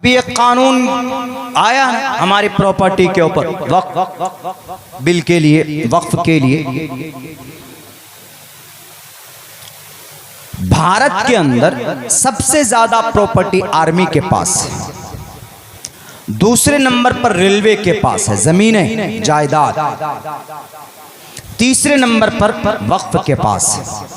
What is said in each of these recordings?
अभी एक कानून आया है हमारी प्रॉपर्टी के ऊपर, वक्फ बिल के लिए, वक्फ के लिए। भारत के अंदर सबसे ज्यादा प्रॉपर्टी आर्मी के पास है, दूसरे नंबर पर रेलवे के पास है, जमीनें जायदाद, तीसरे नंबर पर वक्फ के पास है।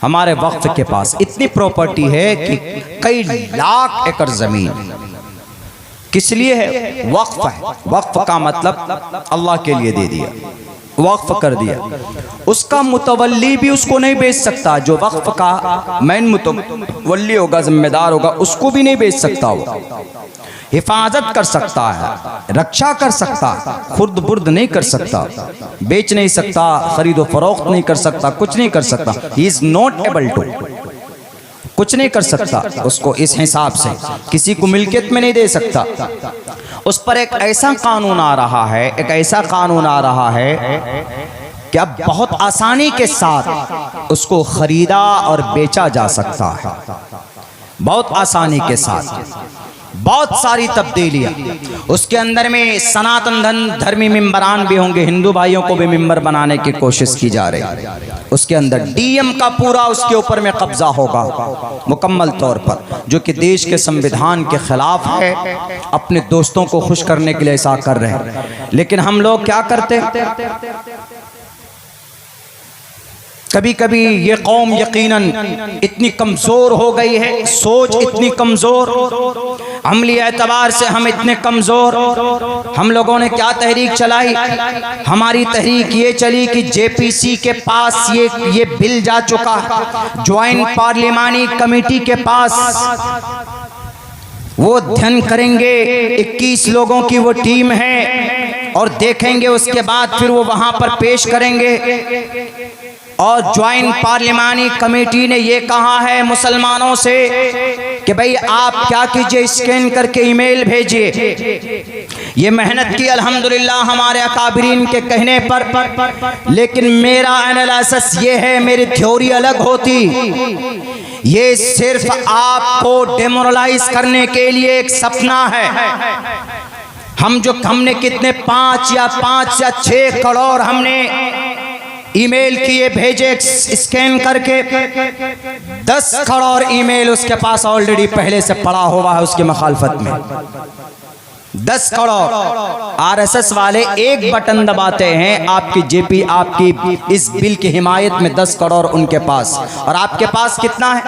हमारे वक्फ के पास इतनी प्रॉपर्टी है कि कई लाख एकड़ जमीन। किस लिए है? वक्फ है। वक्फ का मतलब अल्लाह के लिए दे दिया, वक्फ कर दिया। उसका मुतवल्ली भी उसको नहीं बेच सकता, जो वक्फ का मेन मुतवल्ली होगा, जिम्मेदार होगा, उसको भी नहीं बेच सकता। वो हिफाजत कर सकता है, रक्षा कर सकता, खुर्द बुर्द नहीं कर सकता, बेच नहीं सकता, खरीदो फरोख्त नहीं कर सकता, कुछ नहीं कर सकता। He is not able to, कुछ नहीं कर सकता उसको इस हिसाब से, किसी को मिल्कियत में नहीं दे सकता। उस पर एक ऐसा कानून आ रहा है, एक ऐसा कानून आ रहा है कि अब बहुत आसानी के साथ उसको खरीदा और बेचा जा सकता है, बहुत आसानी के साथ। बहुत सारी तब्दीलियां उसके अंदर में, सनातन धर्मी मेंबरान भी होंगे, हिंदू भाइयों को भी मेंबर बनाने की कोशिश की जा रही है। उसके अंदर डीएम का पूरा उसके ऊपर में कब्जा होगा मुकम्मल तौर पर, जो कि देश के संविधान के खिलाफ है। अपने दोस्तों को खुश करने के लिए ऐसा कर रहे हैं, लेकिन हम लोग क्या करते हैं? कभी कभी ये कौम यकीनन इतनी कमजोर हो गई है, सोच इतनी कमजोर, अमली एतबार से हम इतने कमजोर। हम लोगों ने क्या तहरीक चलाई? हमारी तहरीक ये चली कि जेपीसी के पास ये बिल जा चुका, ज्वाइंट पार्लिमानी कमेटी के पास, वो अध्ययन करेंगे, 21 लोगों की वो टीम है, और देखेंगे, उसके बाद फिर वो वहां पर पेश करेंगे। और ज्वाइंट पार्लिमानी कमेटी ने ये कहा है मुसलमानों से कि भाई आप क्या कीजिए, स्कैन करके ईमेल भेजिए। ये मेहनत की अल्हम्दुलिल्लाह हमारे अकाबरीन के कहने पर, लेकिन मेरा एनालिसिस ये है, मेरी थ्योरी अलग होती। ये सिर्फ आपको डेमोरलाइज करने के लिए एक सपना है। हमने कितने 5 या 6 करोड़ हमने ईमेल किए, भेजे स्कैन करके। 10 करोड़ ईमेल उसके पास ऑलरेडी पहले से पड़ा हुआ है उसके मुखालफत में। 10 करोड़ आरएसएस वाले एक बटन दबाते हैं, आपकी जेपी, आपकी इस बिल की हिमायत में 10 करोड़ उनके पास। और आपके पास कितना है?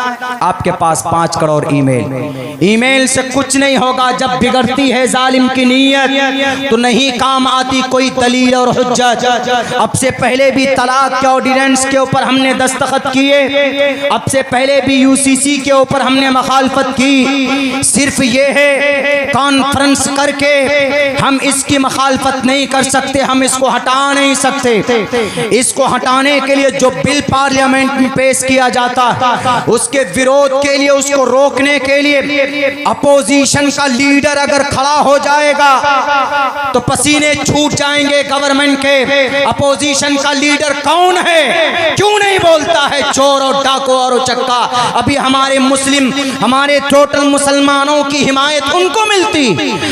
आपके पास 5 करोड़ ईमेल। ईमेल से कुछ नहीं होगा। जब बिगड़ती है जालिम की नीयत तो नहीं काम आती कोई दलील और हुज्जत। अब से पहले भी तलाक के ऑर्डिनेंस के ऊपर हमने दस्तखत किए, अब से पहले भी यूसीसी के ऊपर हमने मुखालफत की। सिर्फ ये है कॉन्फ्रेंस करके हम इसकी मुखालफत नहीं कर सकते, हम इसको हटा नहीं सकते। इसको हटाने के लिए जो बिल पार्लियामेंट में पेश किया जाता है, उसके विरोध के लिए, उसको रोकने के लिए अपोजिशन का लीडर अगर खड़ा हो जाएगा तो पसीने छूट जाएंगे गवर्नमेंट के। अपोजिशन का लीडर कौन है? क्यों नहीं बोलता है? चोर और डाकू और उचक्का। अभी हमारे मुस्लिम, हमारे टोटल मुसलमानों की हिमायत उनको मिलती।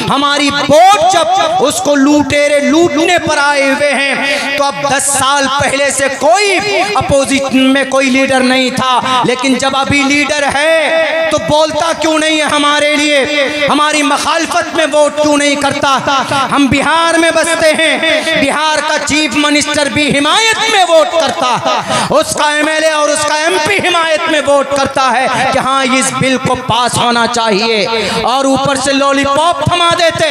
हमारी वोट जब उसको लूटेरे लूटने पर आए हुए हैं, तो अब 10 साल पहले से कोई अपोजिशन में कोई लीडर नहीं था, लेकिन जब अभी लीडर है तो बोलता क्यों नहीं है हमारे लिए? हमारी मुखालफत में वोट क्यों नहीं करता? हम बिहार में बसते हैं, बिहार का चीफ मिनिस्टर भी हिमायत में वोट करता, उसका एमएलए और उसका एमपी हिमायत में वोट करता है कि हाँ इस बिल को पास होना चाहिए, और ऊपर से लॉलीपॉप थमा देते।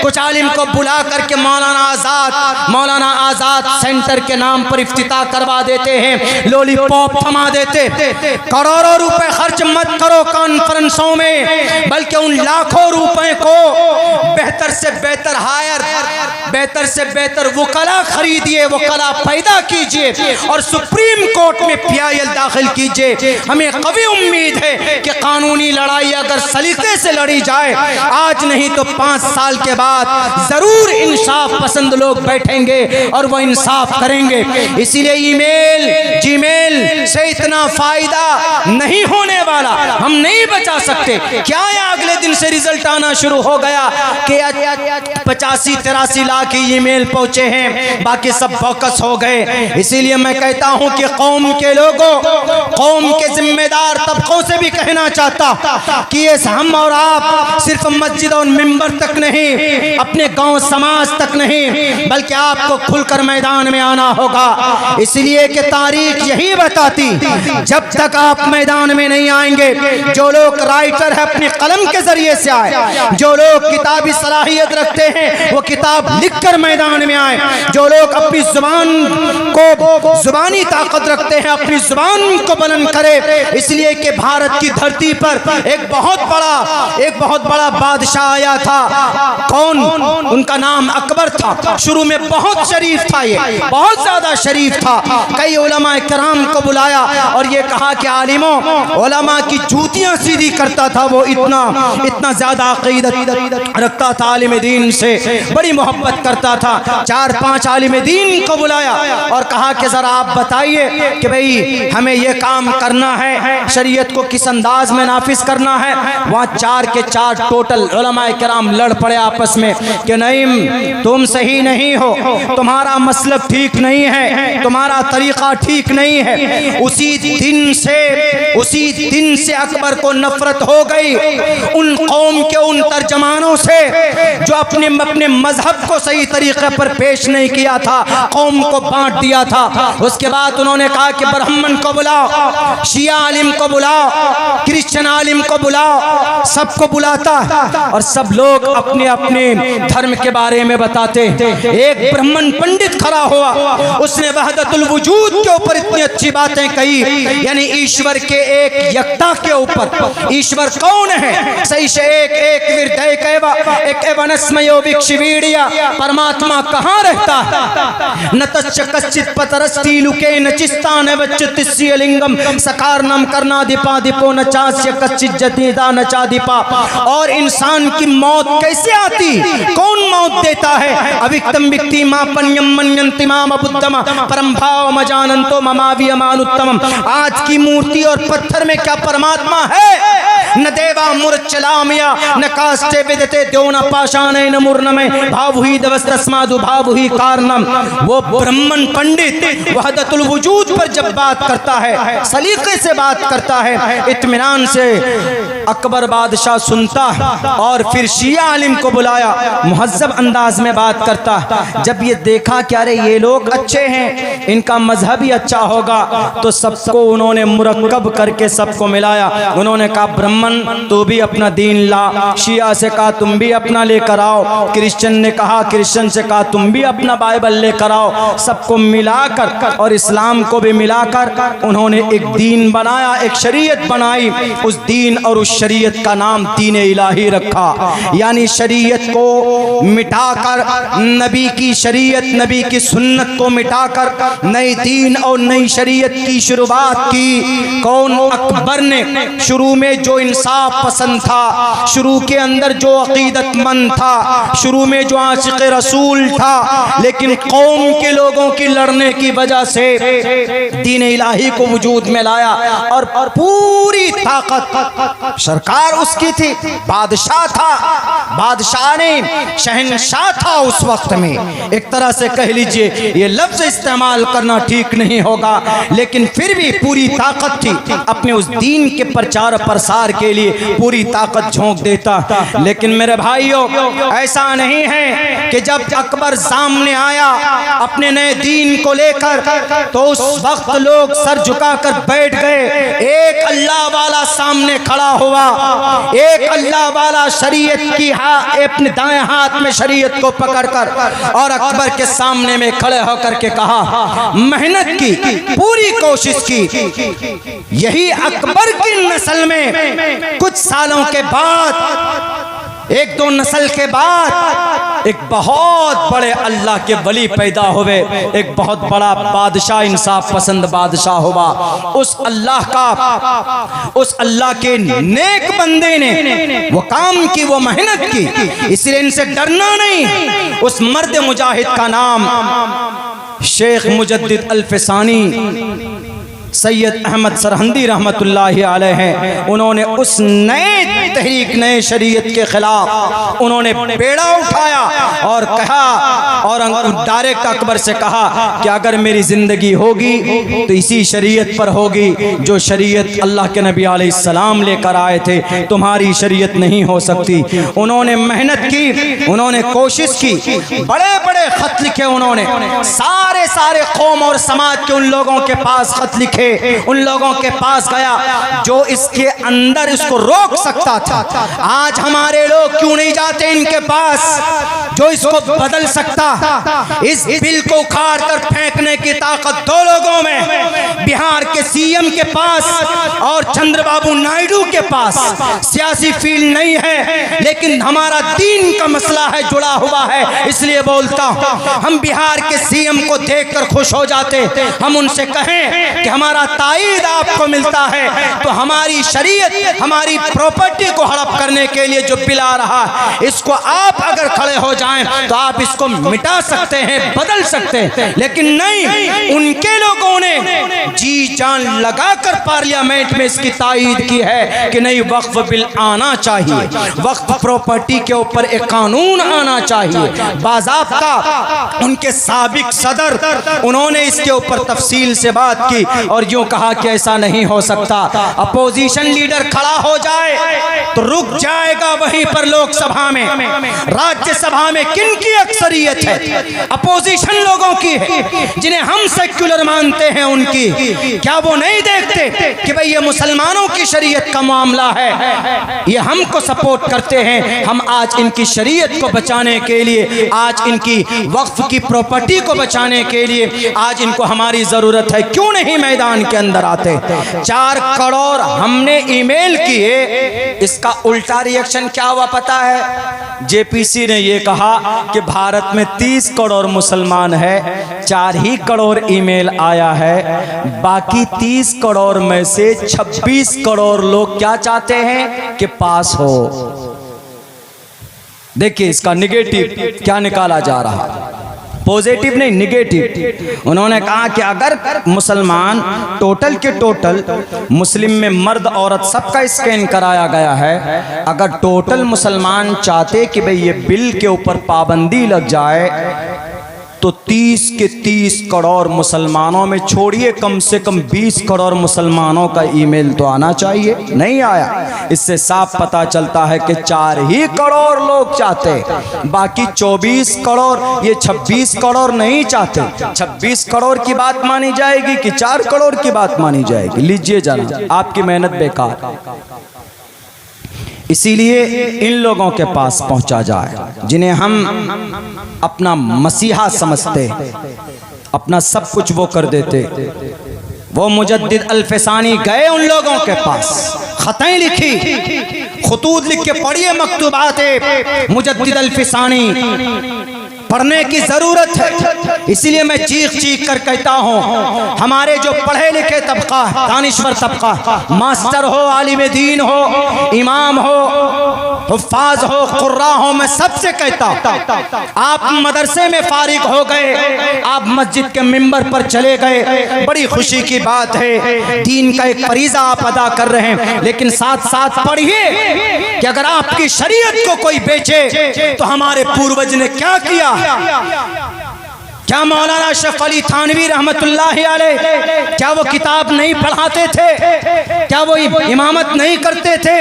कुछ आलिम को बुला करके मौलाना आजाद सेंटर के नाम पर इफ्तिताह करवा देते हैं, लॉलीपॉप थमा देते। करोड़ों रुपए खर्च मत करो कॉन्फ्रेंसों में, बल्कि उन लाखों रुपए को बेहतर से बेहतर हायर बेहतर से बेहतर वकला खरीदिए, वकला पैदा कीजिए और सुप्रीम कोर्ट में पीआईएल दाखिल कीजिए। हमें कभी उम्मीद है कि कानूनी लड़ाई अगर सलीके से लड़ी जाए, आज नहीं तो 5 साल के बाद जरूर इंसाफ पसंद लोग बैठेंगे और वो इंसाफ करेंगे। इसीलिए ईमेल जीमेल से इतना फायदा नहीं होने वाला, हम नहीं बचा सकते। क्या है अगले दिन से रिजल्ट आना शुरू हो गया कि 85-83 लाख ईमेल पहुंचे हैं, बाकी सब फोकस हो गए। इसीलिए मैं कहता हूं कि कौम के लोगों, कौम के जिम्मेदार तबकों से भी कहना चाहता कि ये हम और आप सिर्फ मस्जिद और मिंबर तक नहीं, अपने गांव समाज तक नहीं, बल्कि आपको खुलकर मैदान में आना होगा। इसलिए कि तारीख यही बताती, जब तक आप मैदान में नहीं आएंगे, जो लोग राइटर है अपने कलम के जरिए से आए, जो लोग किताबी सलाहियत रखते हैं वो किताब लिखकर मैदान में आए, जो लोग अपनी जुबान को जुबानी ताकत रखते हैं अपनी जुबान को बुलंद करे। इसलिए कि भारत की धरती पर एक बहुत बड़ा बादशाह आया था। कौन? उनका नाम अकबर था। शुरू में बहुत शरीफ था, ये बहुत ज्यादा शरीफ था। कई उलमा किराम को बुलाया और ये कहा कि आलिमों, उलमा की जूतियां सीधी करता था। वो इतना ज्यादा अकीदत रखता था, आलिम दीन से बड़ी मोहब्बत करता था। 4-5 आलिम दीन को बुलाया और कहा कि जरा आप बताइए कि भाई हमें ये काम करना है, शरीयत को किस अंदाज में नाफिज करना है। वहाँ 4 के 4 टोटल उलमाए किराम लड़ पड़े आपस में कि नहीं, तुम सही नहीं हो, तुम्हारा मसलब ठीक नहीं है, तुम्हारा तरीका ठीक नहीं है। उसी दिन से अकबर को नफरत हो गई उन कौम के उन तर्जमानों से जो अपने मजहब को सही तरीके पर पेश नहीं किया था, कौम को बांट दिया था। उसके बाद उन्होंने कहा कि ब्राह्मण को बुलाओ, शिया आलिम को बुलाओ, क्रिश्चियन आलिम को बुलाओ, सबको बुलाता और सब लोग अपने अपने धर्म के बारे में बताते। एक ब्राह्मण पंडित खड़ा हुआ, उसने वहदतुल वजूद के ऊपर इतनी अच्छी बातें कही, यानी ईश्वर के एक यकता के ऊपर। ईश्वर कौन है? सही से एक परमात्मा कहाँ रहता है? न तच्चित पतरस्ती लुके न चिस्तान वच्चित्स्य लिंगम सकारनम करना दीपा दीपो न चास्य कच्चित जतीदा न चादीपा। और इंसान की मौत कैसे आती? कौन मौत देता है? अविक्तम विक्ति मा पन्यम मन्यन्ति माम बुद्धम परम भाव मजानंतो ममावि मानुत्तम। आज की मूर्ति और पत्थर में क्या परमात्मा है? न देवा मुरचलामिया न कास्ते विदते द्यो न पाषाणे न मुर्नमे भावुही दवस्तस्मादु भावुही कारणम। वो ब्राह्मण पंडित वहदतुल वजूद पर जब बात करता है, सलीके से बात करता है, इत्मीनान से अकबर बादशाह सुनता और फिर शिया आलिम को बुलाया, मुहज्जब अंदाज में बात करता। जब ये देखा कि अरे ये लोग अच्छे हैं, इनका मजहब ही अच्छा होगा, तो सबको उन्होंने मुरक्कब करके सबको मिलाया। उन्होंने कहा ब्राह्मण तू भी अपना दीन ला, शिया से कहा तुम भी अपना लेकर आओ, क्रिश्चियन ने कहा, क्रिश्चियन से कहा तुम भी अपना बाइबल लेकर आओ। सबको मिलाकर और इस्लाम को भी मिलाकर उन्होंने एक दीन बनाया, एक शरीयत बनाई। उस दीन और उस शरीयत का नाम दीन इलाही रखा, यानी शरीयत को मिटाकर नबी की शरीयत, नबी की सुन्नत को मिटाकर नई दीन और नई शरीयत की शुरुआत की। कौन? अकबर ने। शुरू में जो इंसाफ पसंद था, शुरू के अंदर जो अकीदतमंद था, शुरू में जो आशिक़ रसूल था, लेकिन कौम के लोगों की लड़ने की वजह से दीन इलाही को वजूद में लाया और पूरी ताकत सरकार उसकी थी, बादशाह था, बादशाह ने शहनशाह था उस वक्त में। एक तरह से कह लीजिए, ये लफ्ज इस्तेमाल करना ठीक नहीं होगा, लेकिन फिर भी पूरी ताकत थी, अपने उस दीन के प्रचार प्रसार के लिए पूरी ताकत झोंक देता। लेकिन मेरे भाइयों, ऐसा नहीं है कि जब अकबर सामने आया अपने नए दीन को लेकर, तो उस वक्त लोग सर झुकाकर बैठ गए। एक अल्लाह वाला सामने खड़ा हुआ, एक अल्लाह वाला शरीयत की अपने दाएं हाथ में शरीयत को पकड़कर और अकबर के सामने में खड़े होकर के कहा, मेहनत की, पूरी कोशिश की। यही अकबर की नस्ल में कुछ सालों के बाद, 1-2 नस्ल के बाद एक बहुत बड़े अल्लाह के वली पैदा हुए, एक बहुत बड़ा बादशाह, इंसाफ पसंद बादशाह हुआ। उस अल्लाह के नेक बंदे ने वो काम की, वो मेहनत की, इसलिए इनसे डरना नहीं। उस मर्द मुजाहिद का नाम शेख मुजद्दिद अल्फसानी सैयद अहमद सरहंदी रहमतुल्लाहि अलैह हैं। उन्होंने उस नए तहरीक, नए शरीयत के खिलाफ उन्होंने बेड़ा उठाया और कहा, और डायरेक्ट अकबर से कहा कि अगर मेरी जिंदगी होगी तो इसी शरीयत पर होगी जो शरीयत अल्लाह के नबी अलैहिस्सलाम लेकर आए थे, तुम्हारी शरीयत नहीं हो सकती। उन्होंने मेहनत की, उन्होंने कोशिश की, बड़े बड़े खत लिखे उन्होंने, सारे कौम और समाज के उन लोगों के पास खत लिखे, उन लोगों के पास गया जो इसके अंदर इसको रोक सकता था। आज हमारे लोग क्यों नहीं जाते इनके पास जो इसको बदल सकता? इस बिल को उखाड़ कर फेंकने की ताकत दो लोगों में, बिहार के सीएम के पास और चंद्रबाबू नायडू के पास। सियासी फील्ड नहीं है, लेकिन हमारा दीन का मसला है, जुड़ा हुआ है, इसलिए बोलता हूं। हम बिहार के सीएम को देखकर खुश हो जाते, हम उनसे कहें कि हमारा ताईद आपको मिलता है तो हमारी शरीयत, हमारी प्रॉपर्टी को हड़प करने के लिए जो बिल आ रहा है, इसको आप अगर खड़े हो जाएं तो आप इसको मिटा सकते हैं, बदल सकते हैं। लेकिन नहीं, उनके लोगों ने जी जान लगाकर पार्लियामेंट में इसकी ताईद की है कि नहीं, वक्फ बिल आना चाहिए, वक्फ प्रॉपर्टी के ऊपर एक कानून आना चाहिए बाज़ाब्ता। उनके साबिक सदर, उन्होंने इसके ऊपर तफसील से बात की और यूं कहा कि ऐसा नहीं हो सकता। अपोजिशन लीडर खड़ा हो जाए तो रुक जाएगा वहीं पर लोकसभा में, राज्यसभा में किनकी अक्सरियत है? अपोजिशन लोगों की है, जिन्हें हम सेक्युलर मानते हैं उनकी। क्या वो नहीं देखते कि भाई ये मुसलमानों की शरीयत का मामला है, ये हमको सपोर्ट करते हैं, हम आज इनकी शरीयत को बचाने के लिए, आज इनकी वक्फ की प्रॉपर्टी को बचाने के लिए आज इनको हमारी जरूरत है, क्यों नहीं मैदान के अंदर आते? 4 करोड़ हमने ईमेल किए, इसका उल्टा रिएक्शन क्या हुआ पता है? जेपीसी ने यह कहा कि भारत में 30 करोड़ मुसलमान है, 4 ही करोड़ ईमेल आया है, बाकी 30 करोड़ में से 26 करोड़ लोग क्या चाहते हैं कि पास हो। देखिए इसका निगेटिव क्या निकाला जा रहा है, पॉजिटिव नहीं, निगेटिव। उन्होंने कहा कि अगर मुसलमान टोटल के टोटल, मुस्लिम में मर्द औरत सबका स्कैन कराया गया है, अगर टोटल मुसलमान चाहते कि भाई ये बिल के ऊपर पाबंदी लग जाए तो 30 के 30 करोड़ मुसलमानों में छोड़िए, कम से कम 20 करोड़ मुसलमानों का ईमेल तो आना चाहिए, नहीं आया। इससे साफ पता चलता है कि 4 ही करोड़ लोग चाहते, बाकी 24 करोड़, ये 26 करोड़ नहीं चाहते। 26 करोड़ की बात मानी जाएगी कि 4 करोड़ की बात मानी जाएगी? लीजिए जाना, आपकी मेहनत बेकार। इसीलिए इन लोगों के पास पहुंचा जाए जिन्हें हम अपना मसीहा समझते, अपना सब कुछ वो कर देते। वो मुजद्दिद अल्फसानी गए उन लोगों के पास, खतें लिखी, खुतूत लिख के पढ़िए, मकतूबात मुजद्दिद अल्फसानी पढ़ने की जरूरत है। इसीलिए मैं चीख चीख कर कहता हूँ, हमारे जो पढ़े लिखे तबका, दानिश्वर तबका, मास्टर हो, आलिम दीन हो, इमाम हो, हुफ्फाज हो, कुर्रा हो, मैं सबसे कहता हूँ, आप मदरसे में फारिग हो गए, आप मस्जिद के मिंबर पर चले गए, बड़ी खुशी की बात है, दीन का एक फरीज़ा आप अदा कर रहे हैं, लेकिन साथ साथ पढ़िए कि अगर आपकी शरीयत को कोई बेचे तो हमारे पूर्वज ने क्या किया। क्या मौलाना शफ़ अली थानवी रहमतुल्लाहि अलैह, क्या वो किताब नहीं पढ़ाते थे? क्या वो इमामत नहीं करते थे?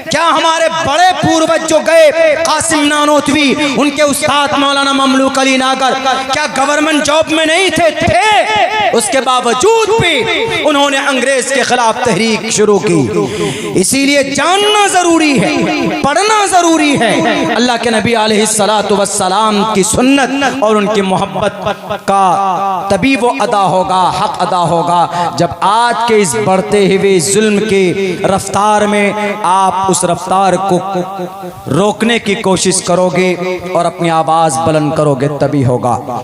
क्या हमारे बड़े पूर्वज जो गए, कासिम नानोतवी, उनके उस्ताद मौलाना ममलूक अली नागर, क्या गवर्नमेंट जॉब में नहीं थे? उसके बावजूद भी उन्होंने अंग्रेज के खिलाफ तहरीक शुरू की। इसीलिए जानना जरूरी है, पढ़ना जरूरी है। अल्लाह के नबी अलैहिस्सलातु वस्सलाम की सुन्नत और उनकी मोहब्बत मोहब्बत का तभी वो अदा होगा, हक अदा होगा, जब आज के इस बढ़ते हुए जुल्म की रफ्तार में आप उस रफ्तार को रोकने की कोशिश करोगे और अपनी आवाज़ बुलंद करोगे, तभी होगा।